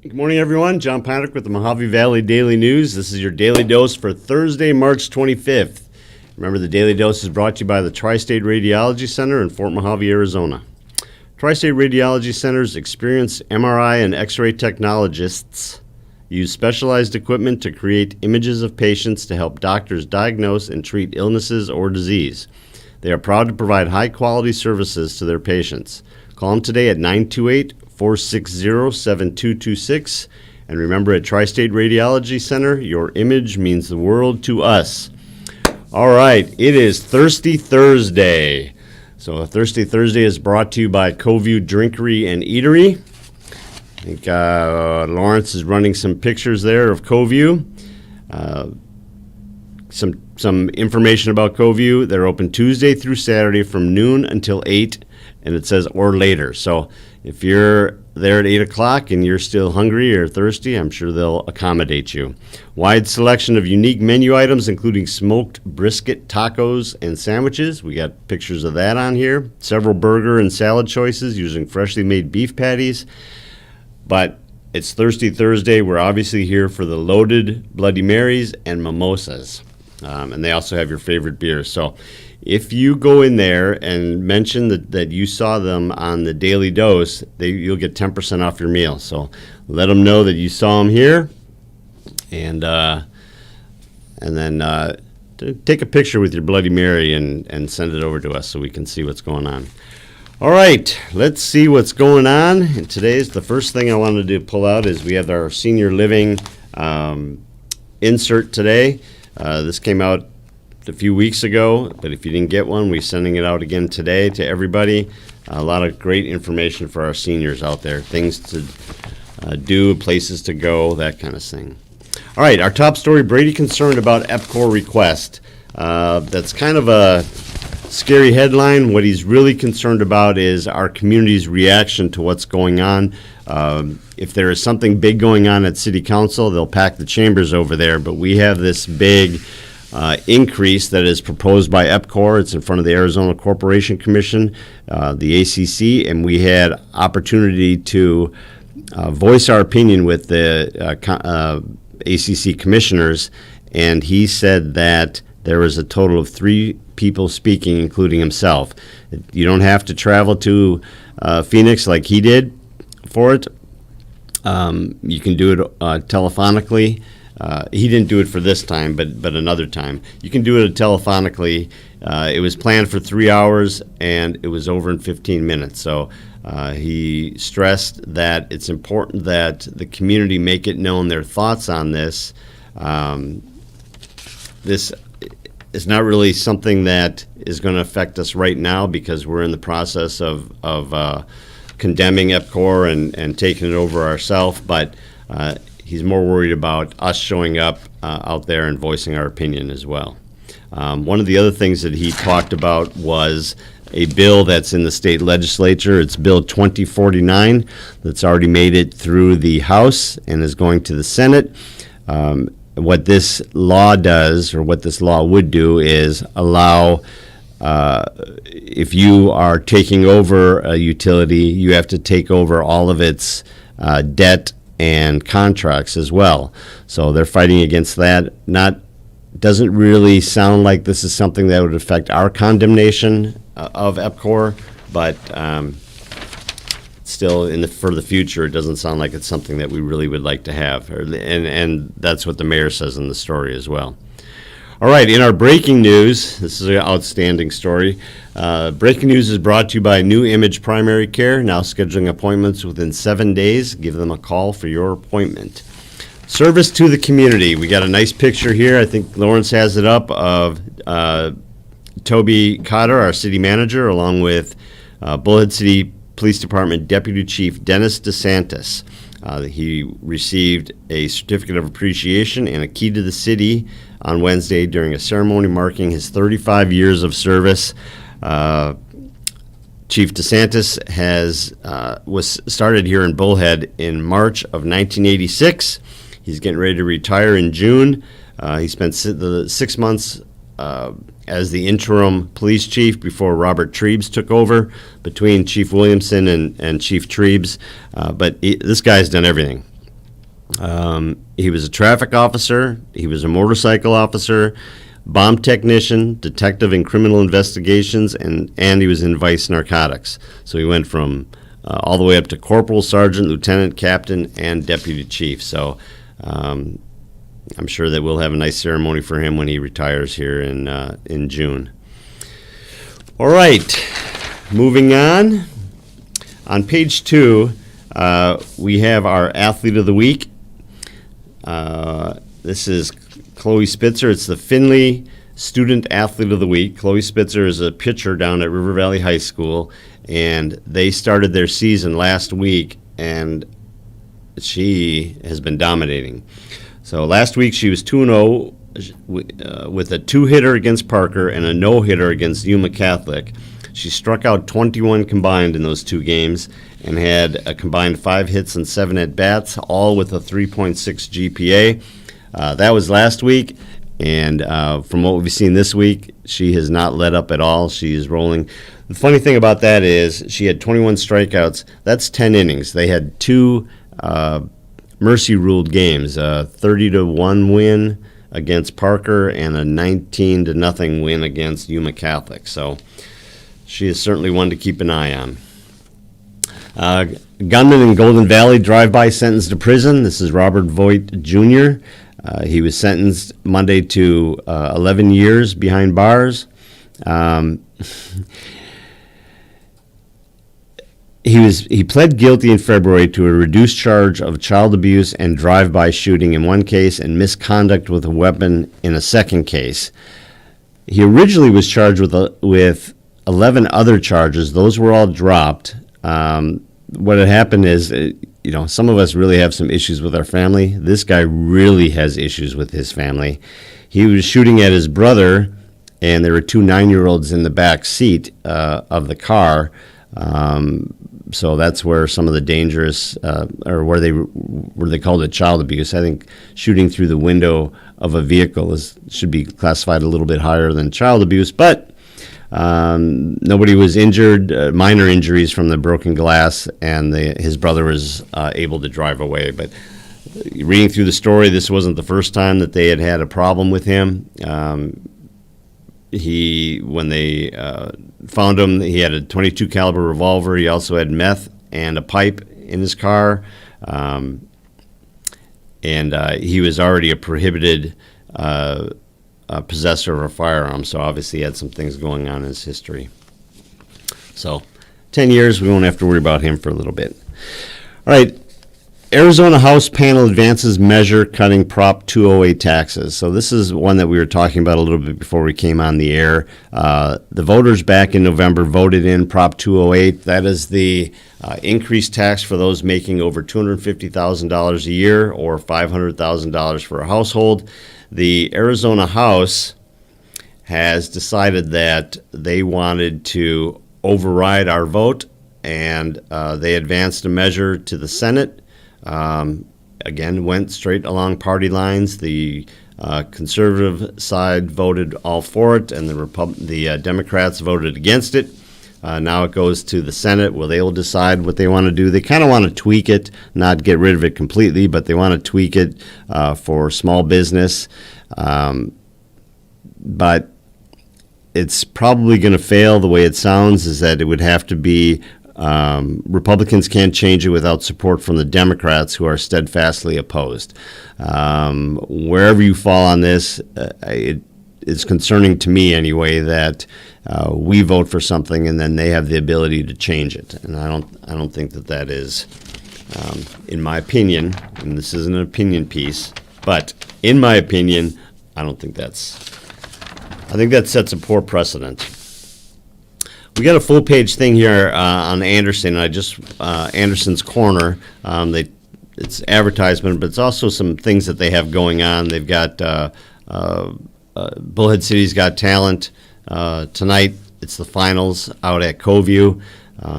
Good morning, everyone. John Paddock with the Mojave Valley Daily News. This is your Daily Dose for Thursday, March 25th. Remember, the Daily Dose is brought to you by the Tri-State Radiology Center in Fort Mojave, Arizona. Tri-State Radiology Center's experienced MRI and X-ray technologists use specialized equipment to create images of patients to help doctors diagnose and treat illnesses or disease. They are proud to provide high-quality services to their patients. Call them today at 928-460-7226. And remember, at Tri-State Radiology Center, your image means the world to us. All right, it is Thirsty Thursday. So Thirsty Thursday is brought to you by Coview Drinkery and Eatery. I think Lawrence is running some pictures there of Coview. Some information about Coview. They're open Tuesday through Saturday from noon until 8, and it says or later. So if you're there at 8 o'clock and you're still hungry or thirsty, I'm sure they'll accommodate you. Wide selection of unique menu items, including smoked brisket tacos and sandwiches. We got pictures of that on here. Several burger and salad choices using freshly made beef patties. But it's Thirsty Thursday. We're obviously here for the loaded Bloody Marys and mimosas. And they also have your favorite beers. So if you go in there and mention that you saw them on the Daily Dose, you'll get 10% off your meal. So let them know that you saw them here, and then take a picture with your Bloody Mary and send it over to us so we can see what's going on. All right, let's see what's going on. And today's the first thing I wanted to pull out is we have our senior living insert today. This came out a few weeks ago, but if you didn't get one, we're sending it out again today to everybody. A lot of great information for our seniors out there, things to do, places to go, that kind of thing. All right, our top story, Brady concerned about EPCOR request. That's kind of a scary headline. What he's really concerned about is our community's reaction to what's going on. If there is something big going on at City Council, they'll pack the chambers over there, but we have this big increase that is proposed by EPCOR. It's in front of the Arizona Corporation Commission, the ACC, and we had opportunity to voice our opinion with the ACC commissioners, and he said that there was a total of 3 people speaking, including himself. You don't have to travel to Phoenix like he did for it. You can do it telephonically. He didn't do it for this time, but another time. You can do it telephonically. It was planned for 3 hours, and it was over in 15 minutes. So he stressed that it's important that the community make it known their thoughts on this. This is not really something that is going to affect us right now because we're in the process of condemning EPCOR and taking it over ourselves, but he's more worried about us showing up out there and voicing our opinion as well. One of the other things that he talked about was a bill that's in the state legislature. It's Bill 2049 that's already made it through the House and is going to the Senate. What this law does, or what this law would do, is allow if you are taking over a utility, you have to take over all of its debt and contracts as well. So they're fighting against that. Doesn't really sound like this is something that would affect our condemnation of EPCOR, but still, for the future, it doesn't sound like it's something that we really would like to have. And that's what the mayor says in the story as well. All right, in our breaking news, this is an outstanding story. Breaking news is brought to you by New Image Primary Care, now scheduling appointments within 7 days. Give them a call for your appointment. Service to the community. We got a nice picture here. I think Lawrence has it up of Toby Cotter, our city manager, along with Bullhead City Police Department Deputy Chief Dennis DeSantis. He received a certificate of appreciation and a key to the city on Wednesday during a ceremony marking his 35 years of service. Chief DeSantis was started here in Bullhead in March of 1986. He's getting ready to retire in June. He spent the 6 months as the interim police chief before Robert Trebes took over, between Chief Williamson and Chief Trebes. But this guy's done everything. He was a traffic officer. He was a motorcycle officer, bomb technician, detective in criminal investigations, and he was in vice narcotics. So he went from all the way up to corporal, sergeant, lieutenant, captain, and deputy chief. So I'm sure that we'll have a nice ceremony for him when he retires here in June. All right, moving on. On page 2, we have our Athlete of the Week. This is Chloe Spitzer. It's the Findlay Student Athlete of the Week. Chloe Spitzer is a pitcher down at River Valley High School, and they started their season last week, and she has been dominating. So last week she was 2-0 with a 2-hitter against Parker and a no-hitter against Yuma Catholic. She struck out 21 combined in those 2 games and had a combined 5 hits and 7 at-bats, all with a 3.6 GPA. That was last week, and from what we've seen this week, she has not let up at all. She is rolling. The funny thing about that is she had 21 strikeouts. That's 10 innings. They had 2 mercy-ruled games, a 30-1 win against Parker and a 19-0 win against Yuma Catholic. So she is certainly one to keep an eye on. Gunman in Golden Valley drive-by sentenced to prison. This is Robert Voigt Jr. He was sentenced Monday to 11 years behind bars. He pled guilty in February to a reduced charge of child abuse and drive-by shooting in one case and misconduct with a weapon in a second case. He originally was charged with 11 other charges. Those were all dropped. What had happened is, some of us really have some issues with our family. This guy really has issues with his family. He was shooting at his brother, and there were 2 9-year-olds in the back seat of the car. So that's where some of the dangerous, or where they called it child abuse. I think shooting through the window of a vehicle should be classified a little bit higher than child abuse, but nobody was injured, minor injuries from the broken glass, and his brother was able to drive away. But reading through the story, this wasn't the first time that they had a problem with him. When they found him, he had a .22 caliber revolver. He also had meth and a pipe in his car, and he was already a prohibited possessor of a firearm. So obviously he had some things going on in his history. So 10 years, we won't have to worry about him for a little bit. All right. Arizona House panel advances measure cutting Prop 208 taxes. So this is one that we were talking about a little bit before we came on the air. The voters back in November voted in Prop 208. That is the increased tax for those making over $250,000 a year or $500,000 for a household. The Arizona House has decided that they wanted to override our vote, and they advanced a measure to the Senate. Again, went straight along party lines. The conservative side voted all for it, and the Democrats voted against it. Now it goes to the Senate, where they will decide what they want to do. They kind of want to tweak it, not get rid of it completely, but they want to tweak it for small business. But it's probably going to fail. The way it sounds is that it would have to be Republicans can't change it without support from the Democrats, who are steadfastly opposed. Wherever you fall on this, it's concerning to me anyway that we vote for something and then they have the ability to change it, and I don't think that is, in my opinion, and this isn't an opinion piece, but in my opinion, I think that sets a poor precedent. We got a full-page thing here on Anderson. Anderson's Corner. It's advertisement, but it's also some things that they have going on. They've got Bullhead City's Got Talent. Tonight, it's the finals out at Coview.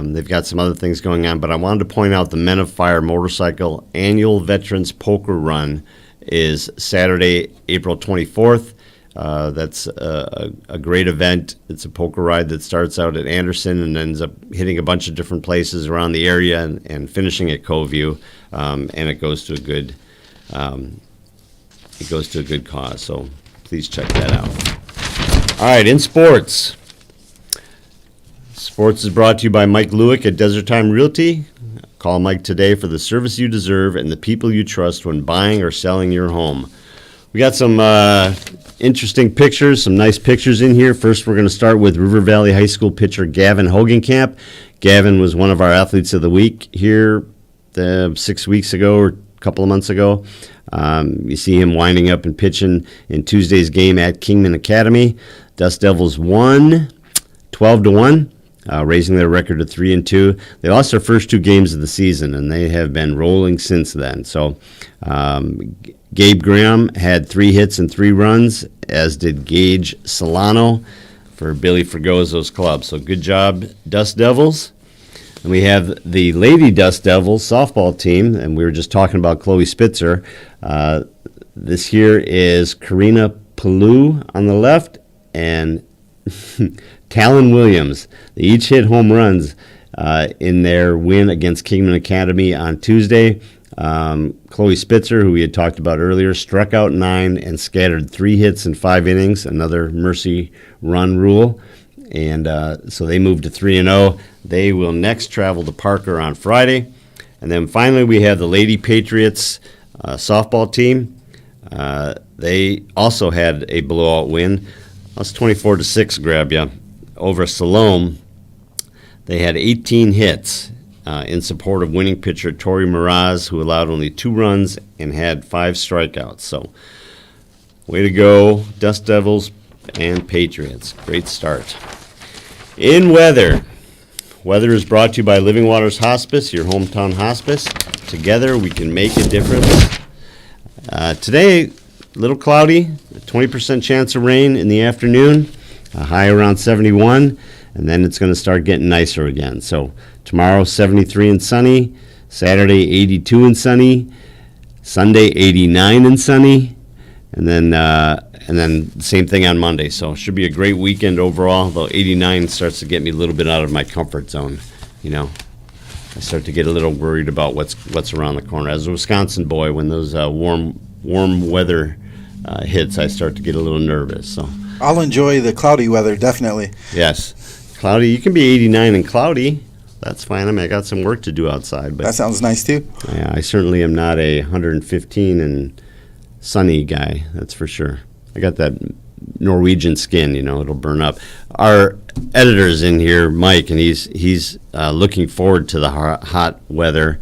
They've got some other things going on, but I wanted to point out the Men of Fire Motorcycle Annual Veterans Poker Run is Saturday, April 24th. That's a great event. It's a poker ride that starts out at Anderson and ends up hitting a bunch of different places around the area and finishing at Coview, and it goes to it goes to a good cause. So please check that out. All right, in sports. Sports is brought to you by Mike Lewick at Desert Time Realty. Call Mike today for the service you deserve and the people you trust when buying or selling your home. We got some interesting pictures, some nice pictures in here. First, we're going to start with River Valley High School pitcher Gavin Hogenkamp. Gavin was one of our athletes of the week here 6 weeks ago or a couple of months ago. You see him winding up and pitching in Tuesday's game at Kingman Academy. Dust Devils won 12-1. Raising their record to 3-2. They lost their first 2 games of the season, and they have been rolling since then. So Gabe Graham had 3 hits and 3 runs, as did Gage Solano for Billy Fregoso's club. So good job, Dust Devils. And we have the Lady Dust Devils softball team, and we were just talking about Chloe Spitzer. This here is Karina Palou on the left, and Talon Williams. They each hit home runs in their win against Kingman Academy on Tuesday. Chloe Spitzer, who we had talked about earlier, struck out 9 and scattered 3 hits in 5 innings, another mercy run rule. And so they moved to 3-0. They will next travel to Parker on Friday. And then finally we have the Lady Patriots softball team. They also had a blowout win. That's 24-6, grab ya, over Salome. They had 18 hits in support of winning pitcher Tori Miraz, who allowed only 2 runs and had 5 strikeouts. So, way to go, Dust Devils and Patriots. Great start. In weather. Weather is brought to you by Living Waters Hospice, your hometown hospice. Together we can make a difference. Today, a little cloudy, a 20% chance of rain in the afternoon, a high around 71, and then it's going to start getting nicer again. So tomorrow, 73 and sunny, Saturday, 82 and sunny, Sunday, 89 and sunny, and then same thing on Monday. So it should be a great weekend overall, though 89 starts to get me a little bit out of my comfort zone, you know. I start to get a little worried about what's around the corner. As a Wisconsin boy, when those warm weather hits, I start to get a little nervous. So I'll enjoy the cloudy weather, definitely. Yes, cloudy. You can be 89 and cloudy. That's fine. I mean, I got some work to do outside, but that sounds nice too. Yeah, I certainly am not a 115 and sunny guy. That's for sure. I got that Norwegian skin, you know, it'll burn up. Our editor's in here, Mike, and he's looking forward to the hot weather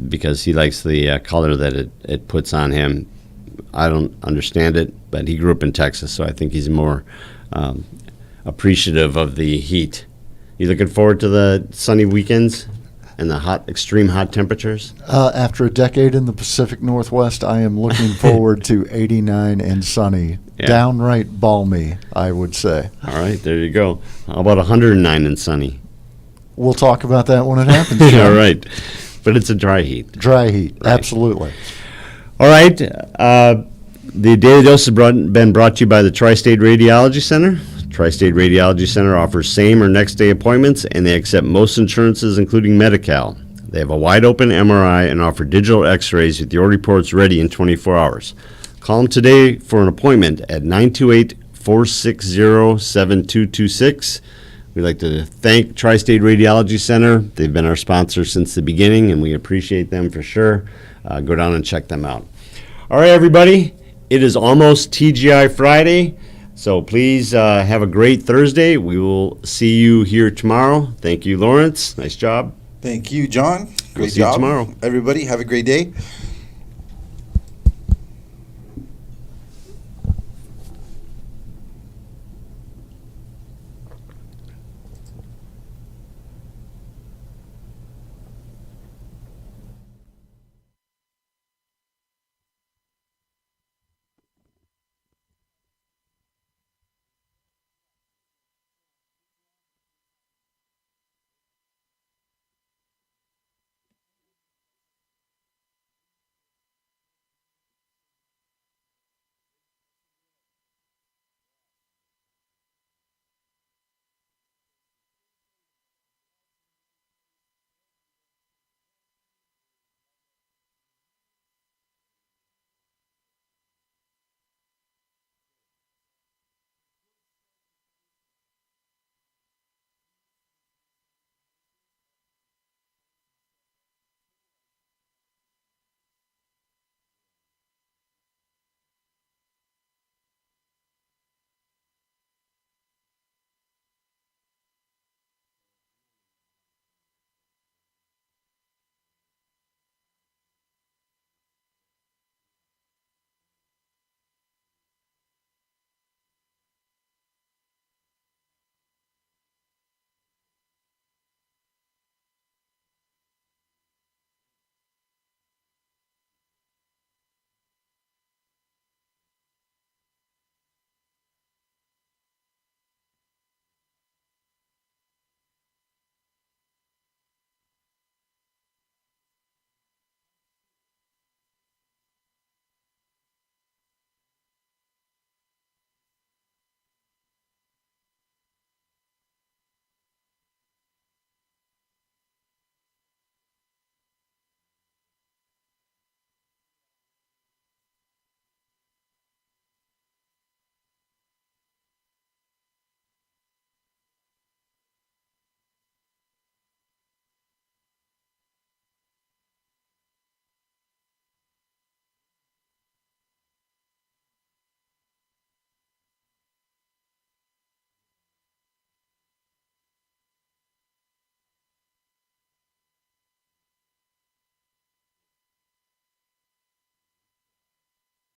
because he likes the color that it puts on him. I don't understand it, but he grew up in Texas, so I think he's more appreciative of the heat. You looking forward to the sunny weekends and the extreme hot temperatures? After a decade in the Pacific Northwest, I am looking forward to 89 and sunny. Yeah. Downright balmy, I would say. All right, there you go. How about 109 and sunny? We'll talk about that when it happens. All right, but it's a dry heat. Dry heat, right. Absolutely. All right, the Daily Dose has been brought to you by the Tri-State Radiology Center. Tri-State Radiology Center offers same or next day appointments, and they accept most insurances, including Medi-Cal. They have a wide-open MRI and offer digital x-rays with your reports ready in 24 hours. Call them today for an appointment at 928-460-7226. We'd like to thank Tri-State Radiology Center. They've been our sponsor since the beginning, and we appreciate them for sure. Go down and check them out. All right, everybody. It is almost TGI Friday, so please have a great Thursday. We will see you here tomorrow. Thank you, Lawrence. Nice job. Thank you, John. Great We'll see you job. Tomorrow. Everybody, have a great day.